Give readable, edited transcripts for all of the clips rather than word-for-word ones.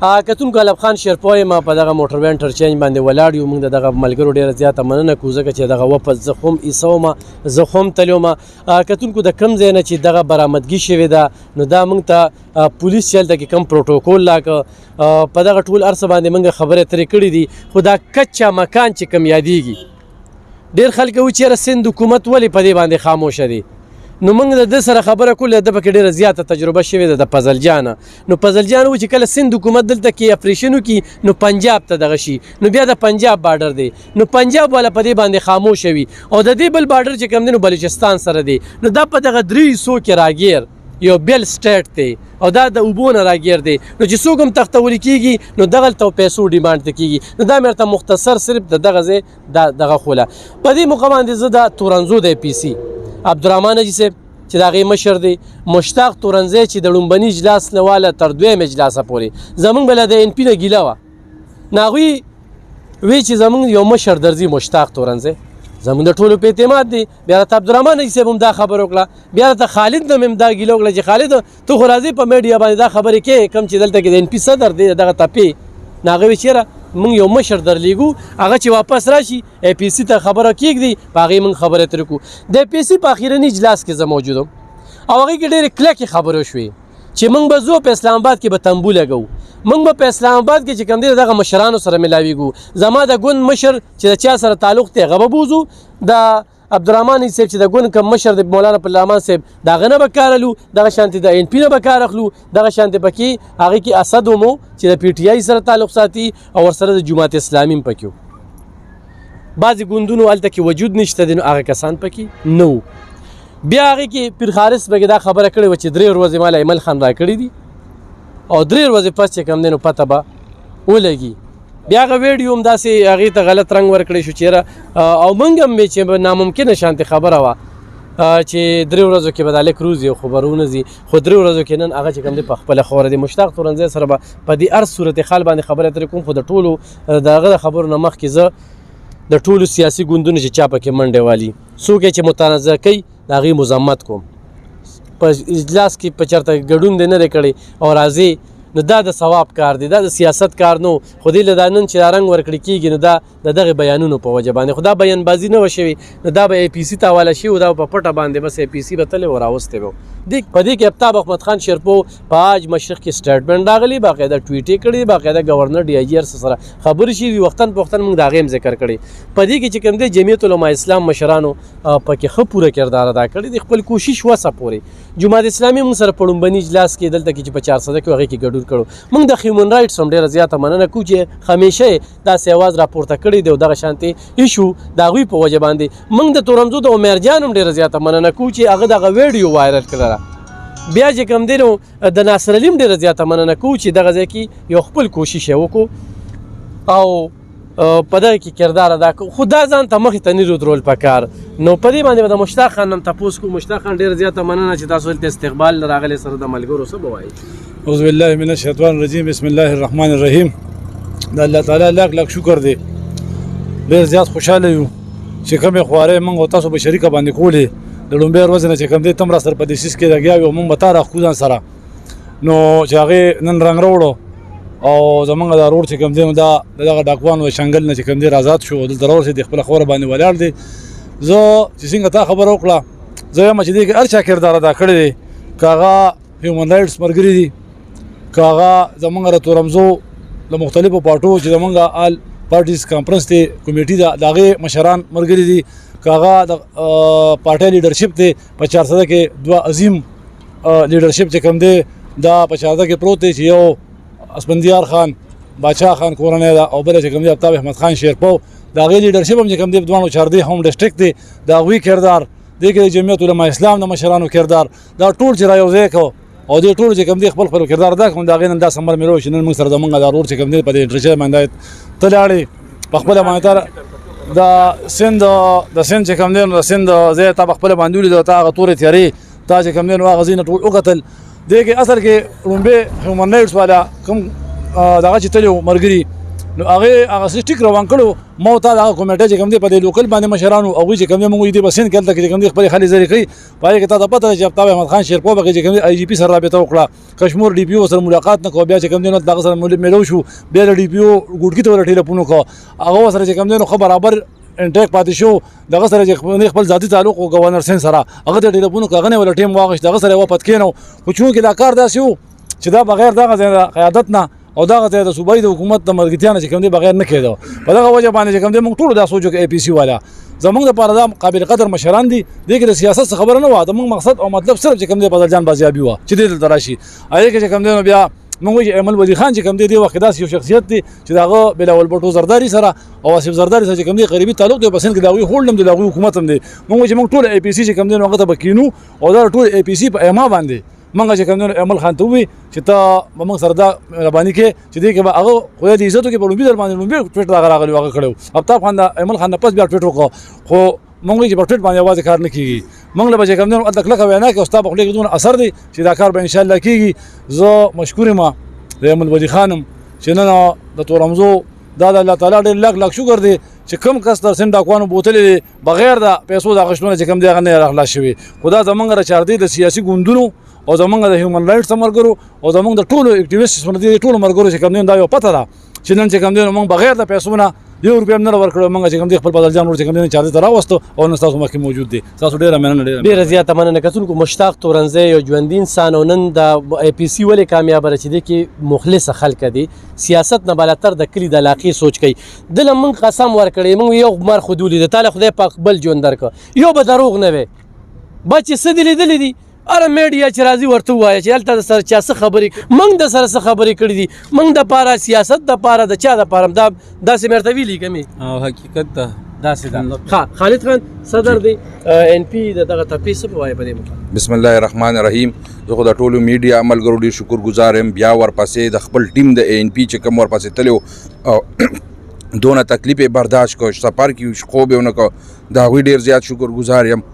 کتونکو علب خان شیرپوی ما په دغه موټر وین انټرچینج باندې ولاړ یو موږ د دغه ملګرو ډېره زیاته مننه کوو ځکه چې دغه وپس زه خو هم ایسومه زه خو هم تلومه کتونکو د کوم ځای نه چې دغه برآمدګي شوې ده نو دا موږ ته پولیس چې هلته کې کوم پروټوکول لاکه په دغه ټول هر څه باندې موږ خبرې اترې کړي دي خو دا کچا مکان چې کوم یادېږي ډېر خلک وایي چې یاره سند حکومت ولې په دې باندې خاموشه دی نو موږ د ده سره خبره کوله د پکې ډېره زیاته تجربه شوې ده د فضل جانه نو فضل جان و چې کله سند حکومت دلته کې اپریشن وکړي نو پنجاب ته دغه شي نو بیا د پنجاب بارډر دی نو پنجاب والا په دې باندې خاموشه وي او د دې بل بارډر چې کوم دی نو بلوچستان سره دی نو دا په دغه 300 کې راګیر یو بیل سټیټ دی او دا د اوبو نه راګیر دی نو چې څوک هم تختولی کېږي نو دغلته پیسو ډیمانډ ته کېږي نو دا مې ورته مختصر صرف د دغه ځای دغه خوله په دې موقع باندې زه د تورنزو د پی سي عبدالرحمن حاجي صاحب چې د هغې مشر دی مشتاق تورنزی چې د لومبني اجلاس نه واله تر دویم اجلاسه پورې زموږ به له د ان پي نه ګیله وه نو هغوی وی چې زموږ یو مشر درځي مشتاق تورنزی زموږ د ټولو په اعتماد دی بیا راته عبدالرحمن حاجي صاحب هم دا خبره وکړه بیا راته خالد نه مې هم دا ګیله وکړه چې خالد ته خو راځې په میډیا باندې دا خبرې کوې کوم چې دلته کې د ان پي صدر دی دغه تپې نو هغه وی چېرې موږ یو مشر درلیږو هغه چې واپس راشي ای پی سي ته خبره کېږدي په هغې موږ خبرې اترې کوو د ای پی سي په اخرني اجلاس کې زه موجود وم او هغې کې ډېرې کلکې خبرې وشوې چې موږ به ځو په اسلام آباد کې به تنبو لګوو موږ به په اسلام آباد کې چې کوم دی دغه مشرانو سره ملاویږو زما د ګوند مشر چې د چا سره تعلق دی هغه به بوځو د عبدالرحمن حاجي صاحب چې د ګوند کوم مشر د مولانا فضلرحمن صاحب د هغه نه به کار اخلو دغه شانتې د ان پي نه به کار اخلو دغه شانتې پکې هغې کې اسد هم چې د پي ټي آی سره تعلق ساتي او ورسره د جماعت اسلامي هم پکې بعضې ګوندونو هلته کې وجود نشته دی نو هغه کسان پکې نه وو بیا هغې کې پیر خارس پکې دا خبره کړې وه چې 3 ورځې ماله ایمل خان را کړي دي او 3 ورځې پس چې کوم دی نو پته به ولګي بیا هغه ویډیو هم داسې هغې ته غلط رنګ ورکړی شو چېرې او موږ هم چې ناممکنه شانتې خبره وه چې 3 ورځو کې به دا لیک روزي او خبرونه ځي خو 3 ورځو کې نن هغه چې کوم دی په خپله خوره دی مشتاق تورنزی سره به په دې هر صورت حال باندې خبرې اترې کوم خو د ټولو د هغه د خبرو نه مخکې زه د ټولو سیاسي ګوندونو چې چا پکې منډې والي څوک یې چې متنازع کوي د هغې مذمت کوم په اجلاس کې په چېرته ګډون دی نه دی کړی او راځي نو دا د ثواب کار دی دا د سیاست کار نو خو دې له دا نن چې دا رنګ ورکړی کېږي نو دا د دغې بیانونو په وجه باندې خو دا بیانبازي نه وه شوې نو دا به ای پي سي ته حواله شوي دا په پټه باندې بس ای پي سي به تللی و راوستی به په دې کې آفتاب احمد خان شیرپو په آج مشرق کې سټیټمنټ راغلی باقاعده ټویټ یې کړی باقاعده گورنر ډي آی جي سره خبرې شوي وختاً په وختاً موږ د هغې هم ذکر کړی په دې کې چې کوم دی جمعیت علما اسلام مشرانو پکې ښه پوره کردار ادا کړی دی خپل کوشش وسه پورې جماعت اسلامي موږ سره په لومبني اجلاس کې دلته کې چې په 400 کې هغې کې ګډون کړو موږ د هیومن رایټس هم ډېره زیاته مننه کوو چې همیشه یې داسې اواز راپورته کړی دی او دغه شانتې ایشو د هغوی په وجه باندې موږ د تورنزو د عمر جان هم ډېره زیاته مننه کوو چې هغه دغه ویډیو وایرل کړله بیا چې کوم دی نو د ناصر علي هم ډېره زیاته مننه کوو چې دغه ځای کې یو خپل کوشش یې وکړو او په دغه کې کردار ادا کوو خو دا ځان ته مخې ته نه رودرول پکار نو په دې باندې به د مشتاق خان هم تپوس کوو مشتاق خان ډېره زیاته مننه چې تاسو دلته استقبال راغلی سره د ملګرو څه به وایي اعوذ بالله من الشیطان الرجیم بسم الله الرحمن الرحیم د الله تعالی لاک لاک شکر دی ډېر زیات خوشحاله یو چې کومې خوارۍ موږ او تاسو په شریکه باندې کولې د لومبۍ ورځې نه چې کوم دی تم را سره په دسیس کې لګیا وي او موږ به تا راښکو ځان سره نو چې هغې نن رنګ راوړو او زمونږ دا روډ چې کوم دی نو دا د دغه ډاکوانو د شنګل نه چې کوم دی آزاد شو دلته راورسېد خپله خوره باندې ولاړ دی زه چې څنګه تا خبره وکړه زه وایم چې دې کې هر چا کردار ادا کړی دی که هغه هیومن رایټس ملګري دي که هغه زمونږ د تورمزو د مختلفو پارټو چې زمونږ آل پارټیز کانفرنس دی کمیټي ده د هغې مشران ملګري دي که هغه د پارټۍ لیډرشپ دی په 400 کې 2 عظیم لیډرشپ چې کوم دی دا په 400 کې پروت دی چې یو اسفندیار خان باچا خان کورنۍ ده او بله چې کوم دی آفتاب احمد خان شیرپو د هغې لیډرشپ هم چې کوم دی دوانو چاردی هم ډسټرکټ دی د هغوی کردار دې کې د جمعیت علما اسلام د مشرانو کردار دا ټول چې را یو ځای کړو او دې ټول چې کوم دی خپل کردار ادا کړو د هغې نن دا سمبل مې چې نن موږ سره زمونږ دا روډ چې کوم دی په دې انټرچینج باندې ته لاړې په خپله باندې د سند چې کوم دی نو د سند ځای تا په خپله باندې ولیدو تا هغه تورې تیارې تا چې کوم دی نو هغه ځای نه ټول وکتل دې کې اصل کې لومبۍ هیومن رایټس والا کوم دغه چې تللی و ملګري نو هغه ټیک روان کړو ما ته دا کمیټه چې کوم دی په دې لوکل باندې مشرانو او چې کوم دی موږ دې بسین کړل چې کوم دی خپل خالي زری کوي پای کې ته پته چې افتاب احمد خان شیرپور به چې کوم دی آی جی پی سره رابطه وکړه کشمیر ډي پی او سره ملاقات نه کو بیا چې کوم دی نو دغه سره ملو شو بیا ډي پی او ګډکی ته ټلیفون کو هغه سره چې کوم دی نو خبر برابر انټیک پاتې شو دغه سره چې خپل ذاتی تعلق او گورنر سین سره هغه ته ټلیفون کغه نه ول ټیم واغښت دغه سره وپد کینو خو چون کې دا کار داسې وو چې دا بغیر دغه قیادت نه او دغه د صوبایي د حکومت د مرګتیا نه چې کوم دی بغیر نه کېدو په دغه وجه باندې چې کوم دی موږ ټول دا سوچو کې اي پی سي والا زمونږ لپاره دا قابل قدر مشران دي دغه د سیاست خبره نه و دا موږ مقصد او مطلب صرف چې کوم دی بدل جان بازیابي و چې دې تراشي اې کې چې کوم دی بیا موږ چې امل ولی خان چې کوم دی وخت داس یو شخصیت دی چې داغه بلاول بټو زرداری سره او اسف زرداری سره چې کوم دی قریبي تعلق دی بسن کې داوی هولډم دی داوی حکومت هم دی موږ چې موږ ټول اي پی سي چې کوم دی هغه ته بکینو او دا ټول اي پی سي په اما باندې منګه چې کوم دی امل خان ته وی چې ته موږ سره دا مهرباني کې چې دی کې هغه خو دې عزت کې په لوبي در باندې لوبي ټویټر راغلی هغه کړو افتاب خان دا امل خان پس بیا ټویټر وکړو خو موږ چې په ټویټر باندې आवाज کار نه کیږي موږ له بچ کوم دی اته کله وینا کې استاد په خپل کې اثر دی چې دا کار به ان شاء الله کیږي زه مشکور ما د امل ولی خانم چې نن د تورمزو دا د الله تعالی ډېر لک شکر دی چې کم کس تر سند اکوانو بوتلې بغیر د پیسو د غشتونه چې کم دی هغه نه راخلا شوی خدا زمونږ را چار دی د سیاسي ګوندونو او زمونږ د هیومن رائټس مرګرو او زمونږ د ټولو اکټیویسټس باندې ټولو مرګرو چې کم دی دا یو پته ده چې نن چې کم دی موږ بغیر د پیسو نه یو روپیا نه ورکړو موږ چې کوم دی خپل بدل جان ور چې کوم دی چارج تر راوستو او نن تاسو مخکې موجود دي تاسو ډیره مننه ډیره زیاته مننه کتونکو مشتاق تورنزی یو ژوندین انسان او نن د اي پی سي ولې کامیاب رچیدي کې مخلص خلک دي سیاست نه بالاتر د کلی د علاقې سوچ کوي دله من قسم ورکړي موږ یو مر خودولې د تعالی خدای پاک بل ژوند درک یو به دروغ نه وي بچ سدلی دلی دي اره میډیا چې راځي ورته وایي چې الته سره چا څه خبرې موږ د سره څه خبرې کړې دي موږ د پاره سیاست د پاره د چا د پاره دا داسې مرته ویلي کمی او حقیقت ده داسې ده خالد خان صدر دی ان پی دغه تپیس په وایي په دې بسم الله الرحمن الرحیم زه خو د ټولو میډیا عملګرو ډېر شکرګزار یم بیا ورپسې د خپل ټیم د ان پی چې کوم ورپسې تلو او دونه تکلیف برداشت کو سفر کې خوب یې ونه کو دا وی ډېر زیات شکرګزار یم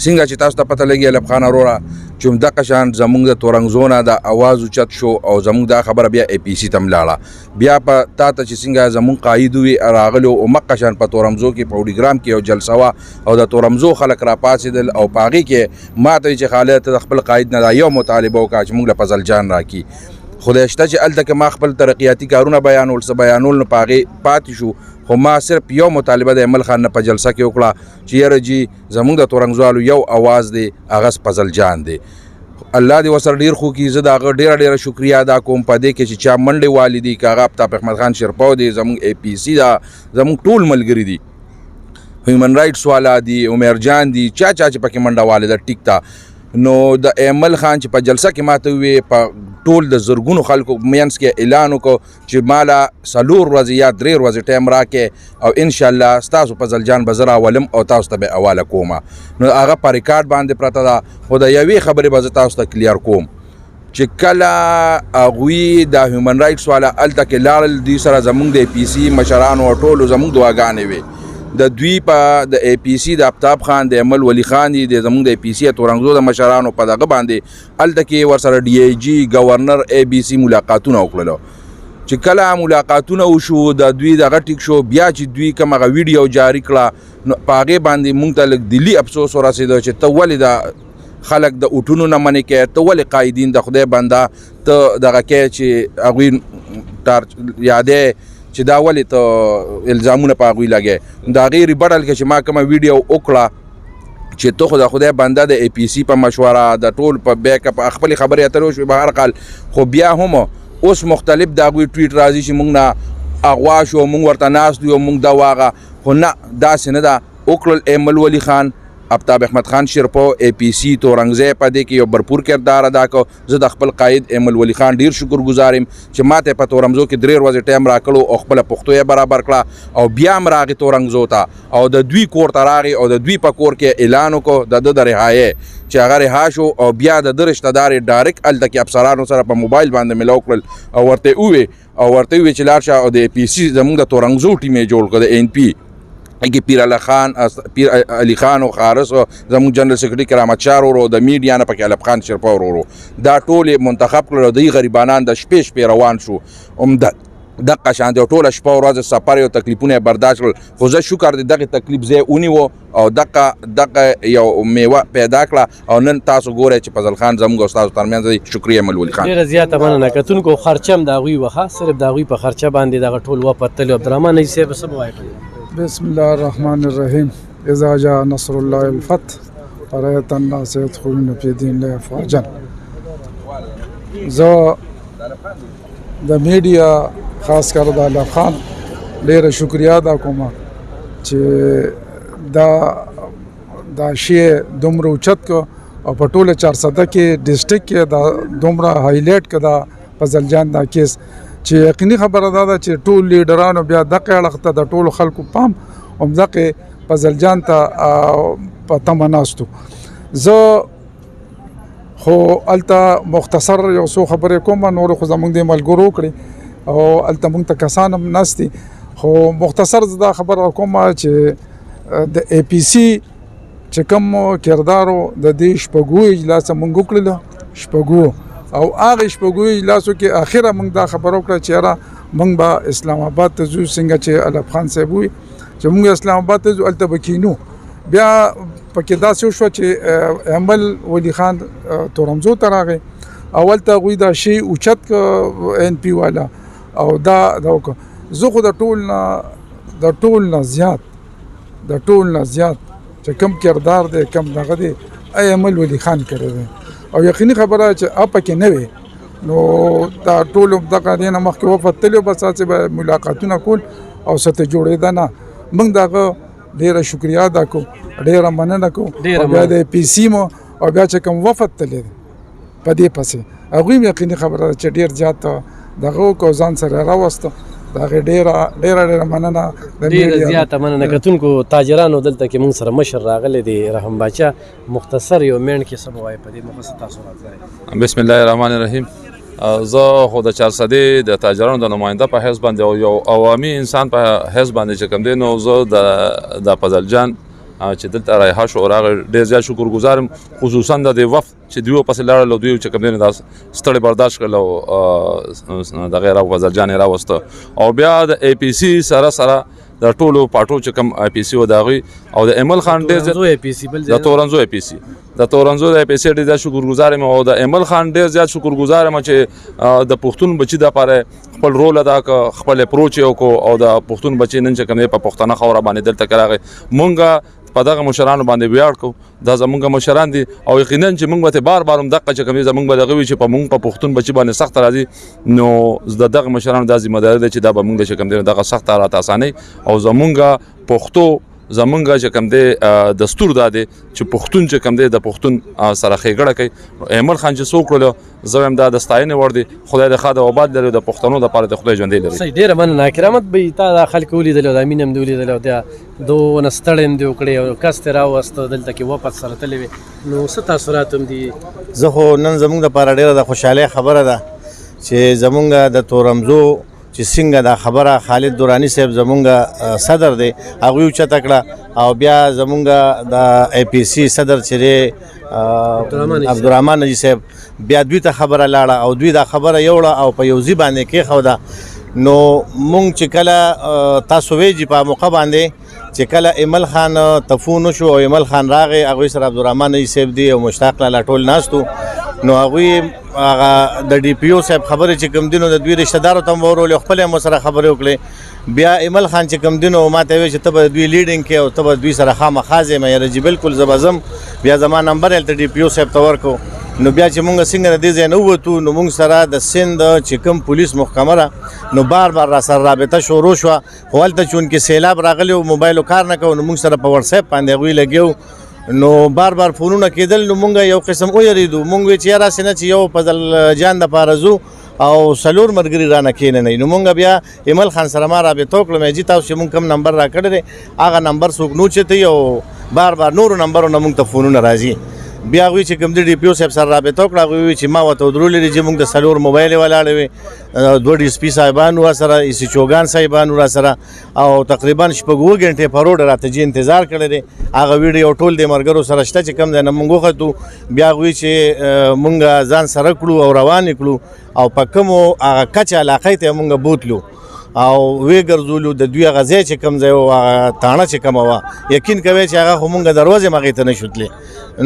څنګه چې تاسو ته پته لګي الف خان اورا چې دغه شان زمونږ د تورنګزونه د आवाज اوچت شو او زمونږ دا خبره بیا اي پی سي تم لاړه بیا په تا ته چې څنګه زمونږ قائد وي راغلو او مکه شان په تورمزو کې پروګرام کې او جلسه وا او د تورمزو خلک را پاسېدل او پاغي کې ماته چې خالد د خپل قائد نه یو مطالبه وکړه چې موږ له فضل جان راکی خدای شته چې الته کې ما خپل ترقیاتی کارونه بیانول څه بیانول نه پاغي پاتې شو خو ما صرف یو مطالبه د عمل خان په جلسه کې وکړه چې یاره جی زمونږ د تورنګزوالو یو आवाज دی هغه فضل جان دی الله دې وسر ډیر خو کی زه دا ډیره شکریا ادا کوم په دې کې چې چا منډه والدی کاغه افتاب احمد خان شیرپور دی زمونږ اي پی سي دا زمونږ ټول ملګری دي هیومن رائټس والا دی عمر جان دی چا چې پکې منډه والده ټیک تا نو د عمل خان چې په جلسه کې ماته وی په ټول د زرګونو خلکو مینس کې اعلان وکړو چې مالا سلور ورځې یا درې ورځې ټایم راکې او ان شاء الله تاسو په ځلجان بزرا ولم او تاسو ته به حواله کوم نو هغه په ریکارډ باندې پراته ده خو د یوې خبرې به تاسو ته کلیر کوم چې کله هغوی د هیومن رائټس والا الته کې لاړل دوی سره زمونږ د پی سي مشرانو او ټولو زمونږ دعاګانې وي د دوی په د اي پی سي د افتاب خان د عمل ولی خان دي د زمونږ د پی سي تورنګزو د مشرانو په دغه باندې الته کې ورسره ډي اي جي گورنر اي بي سي ملاقاتونه وکړل چې کله ملاقاتونه وشو د دوی دغه ټیک شو بیا چې دوی کوم هغه ویډیو جاری کړه نو په هغې باندې مونږ ته لږ دلي افسوس ورسېدو چې ته ولې د خلک د اوټونو نه منې کوې ته ولې قایدین د خدای بنده ته دغه کوې چې هغوی یادې چې دا ولې ته الزامونه په هغوی لګې د هغې ریبډل کې چې ما کومه ویډیو وکړه چې ته خو د خدای بنده د اي پی سي په مشوره د ټول په بیک اپ خپلې خبرې اترې وشوې په هر حال خو بیا هم اوس مختلف د هغوی ټویټ راځي چې موږ نه اغوا شو موږ ورته ناست یو موږ دا واغه خو نه داسې نه ده وکړل عمل ولی خان افتاب احمد خان شیرپور اي پی سي تورنګزی په دې کې یو برپور کردار ادا کو زه د خپل قائد عمل ولی خان ډیر شکرګزار یم چې ماته په تورمزو کې درې ورځې ټایم راکړو او خپل پښتو یې برابر کړه او بیا هم راغی تورنګزو ته او د دوی کور ته راغی او د دوی په کور کې اعلان وکړو د رهایۍ چې هغه رها شو او بیا د رشتہ دار ډایرکټ الته کې افسرانو سره په موبایل باندې ملو کړل او ورته وی چې لاړ شه او د اي پی سي زموږ د تورنګزو ټیم یې جوړ کړ د ان پی کې پیر علي خان او خارس زموږ جنرال سیکریټري کرامت شاه ورو د میډیا نه پکې الف خان شیرپور ورو دا ټول منتخب کړل د غریبانان د شپې روان شو دغه شان دی ټوله شپه ورځ سفر یو تکلیفونه برداشت کړل خو زه شکر دی دغه تکلیف ځای ونیو او دغه یو میوه پیدا کړه او نن تاسو ګورئ چې فضل خان زموږ او ستاسو ترمنځ دی. شکریه ملولي خان. ډېره زیاته مننه. کتونکو خرچه هم د هغوی وه، صرف د هغوی په خرچه باندې دغه ټول وپتلي. عبدالرحمن حاجي صاحب څه به وایې؟ بسم الله الرحمن الرحیم. اذا جاء نصر الله الفتح ورأيت الناس يدخلون في دين الله افواجا. زه د میډیا خاص کر د الله خان ډېره شکریا ادا کوم چې دا شی دومره اوچت کو او په ټوله 400 کې ډسټرکټ کې دا دومره هایلایټ کړه فضل جان دا کیس چې یقیني خبره ده چې ټول لیډرانو بیا دغه اړخ ته د ټولو خلکو پام همدغه فضل جان ته په تمه ناستو. زه خو الته مختصر یو څو خبرې کوم، نور خو زمونږ د ملګرو کړي او الته مونږ ته کسان هم ناستي، خو مختصر زه دا خبره کوم چې د اے پی سی چې کوم کردارو د دې شپږو اجلاس مونږ وکړل شپږو او هغه شپږو اجلاسو کې اخره مونږ دا خبره وکړه چې یاره مونږ به اسلام آباد ته ځو، څنګه چې الف خان صاحب وي چې مونږ اسلام آباد ته ځو الته به کینو. بیا پکې داسې وشوه چې احمد ولی خان تورمزو ته راغی، اول ته هغوی دا شی اوچت که این پی والا او دا وکړه. زه خو د ټول نه زیات چې کم کردار دی کم دغه دی احمد ولی خان کړی دی او یقیني خبره چې پکې نه وي نو دا ټول دغه دی نه مخکې وفتلي او بس هسې به ملاقاتونه کول او څه ته جوړېده نه. موږ دغه ډېره شکریا ادا کوو، ډېره مننه کوو. بیا د پی سی مو او بیا چې کوم وفد تللی دی په دې پسې هغوی هم یقیني خبره ده چې ډېر زیات دغه وکړو ځان سره راوسته. د هغې ډېره مننه. ډېره زیاته مننه. کتونکو تاجرانو دلته کې موږ سره مشر راغلی دی رحم باچا، مختصر یو میڼ کې څه به وایې په دې موخه څه تاثرات لرئ؟ بسم الله الرحمن الرحیم. زه خو د 400 د تاجرانو د نماینده په حیث باندې او یو عوامي انسان په حیث باندې چې کوم دی نو زه د فضل جان چې دلته رایحه شو او هغه ډېر زیات شکرګزارم، خصوصا د دې وفد چې دوی پسې لاړل او دوی چې کوم دی دا ستړی برداشت کړل او دغه را فضل جان یې راوسته او بیا د اے پی سی سره د ټولو پاټو چې کوم اے پی سی و د هغوی او د ایمل خان ډېر د تورنزو اے پی سی د اے پی سی ډېر زیات شکرګزار یم او د ایمل خان ډېر زیات شکرګزار یم چې د پښتون بچي دپاره خپل رول ادا کړ، خپل اپروچ یې وکړو او د پښتون بچي نن چې کوم دی په پښتنه خاوره باندې دلته کې راغی. مونږ په دغه مشرانو باندې ویاړ کوو، دا زمونږ مشران دي او یقینا چې مونږ به بار بار هم دغه چې کوم دی زمونږ به دغه وي چې په مونږ په پښتون بچي باندې سخت راځي نو د دغه مشرانو دا ذمهداري ده چې دا به مونږ چې کوم دی دغه سخت حالات اسانوي او زمونږ پښتو زمونږ چې کوم دی دستور دا دی چې پښتون چې کوم دی د پښتون سره ښېګړه کوي. ایمل خان چې څه وکړلو زه وایم دا د ستاینې وړ دی. خدای د ښاد او آباد لري، د پښتنو دپاره د خدای ژوندی لري. صحیح، ډېره مننه. کرامت بهي تا دا خلک ولیدل او دا مینه هم دې ولیدل او دا دونه ستړی هم دې وکړې او کس دې راوسته دلته کې وفد سره تللی وې، نو څه تاثرات هم دي؟ زه خو نن زمونږ دپاره ډېره د خوشحالۍ خبره ده چې زمونږ د تورمزو چې څنګه دا خبره خالد دورانی صاحب زمونږ صدر دی هغوی اوچته کړه او بیا زمونږ د اے پی سی صدر چې دی عبدالرحمن حاجي صاحب بیا دوی ته خبره لاړه او دوی دا خبره یوړه او په یو ځای باندې کېښوده. نو مونږ چې کله تاسو ویجی په موقع باندې چې کله ایمل خان تفون وشو او ایمل خان راغی هغوی سره عبدالرحمن حاجي صاحب دی او مشتاق لالا ټول ناستو نو هغوی هغه د ډي پی او صاحب خبرې چې کوم دي نو د دوی رشته دارو ته هم ورولې او خپل یې مو سره خبرې وکړې. بیا ایمل خان چې کوم دي نو ما ته ویل چې ته به دوی لیډینګ کې او ته به دوی سره خامخا ځې. مې یاره جي بالکل زه به ځم. بیا زما نمبر هلته ډي پی او صاحب ته ورکړو. نو بیا چې مونږ څنګه د دې ځای نه ووتو نو مونږ سره د سند چې کوم پولیس محکمه ده نو بار را سره رابطه شروع شوه، خو هلته چونکې سیلاب راغلی و موبایلو کار نه کوو نو مونږ سره په وټساپ باندې هغوی لګیو نو بار فونونه کېدل. نو مونږ یو قسم ویرېدو، مونږ وی چې یاره هسې نه چې یو فضل جان دپاره ځو او څلور ملګري رانه کېننئ. نو مونږ بیا ایمل خان سره ما رابطه وکړه، مې جي تاسو چې مونږ کوم نمبر را کړی دی هغه نمبر څوک نه اوچتوي او بار نورو نمبرونه مونږ ته فونونه راځي. بیا هغوی چې کوم د ډي پي او صاحب سره رابطه وکړه هغوی وویل چې ما ورته ودرولې دي چې مونږ د څلور موبایلې ولاړې وې، 2 ډي اس پي صاحبان را سره، ای سي چوګان صاحبان را سره او تقریبا 6 غنټې په روډ راته جې انتظار کړی دی. هغه ویډیو ټول د ملګرو سره شته چې کوم ځای نه مونږ وختو. بیا هغوی چې مونږ ځان سره کړو او روان کړو او په کومو هغه کچه علاقې ته مونږ بوتلو او وی ګرځولو د دوی هغه ځای چې کوم ځای و هغه تاڼه چې کومه وه یقین کوئ چې هغه خو مونږ دروازې هم هغې ته نه شو تللی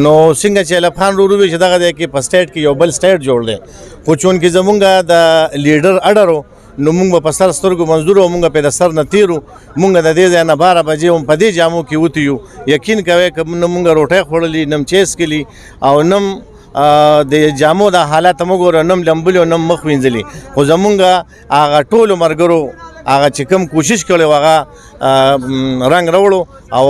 نو څنګه چې ایلب خان ورو وی چې دغه دی کې په سټیټ کې یو بل سټیټ جوړ دی خو چونکې زمونږ د لیډر اډر و نو مونږ به په سر سترګو منظور او مونږ په د سر نه تیرو مونږ د دې ځای نه 12 بجې هم په دې جامو کې وتیو یقین کوئ که نه مونږ روټۍ خوړلي نم چیس کلي او نم د جامو د حالات هم وګوره نم لمبلي او نم مخ وینځلي خو زمونږ هغه ټولو ملګرو هغه چې کوم کوشش کړی و هغه رنګ راوړو او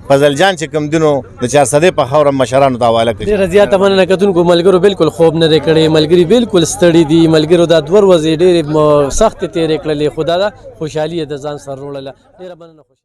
فضل جان چې کوم دینو د 400 په خاوره مشرانو ته حواله کړي ډېره زیاته مننه کتونکو ملګرو بالکل خوب نه دی کړی ملګري بالکل ستړي دي ملګرو دا 2 ورځې ډېرې سختې تېرې کړلې خو دا خوشحالي یې د ځان سره وړله ډېره مننه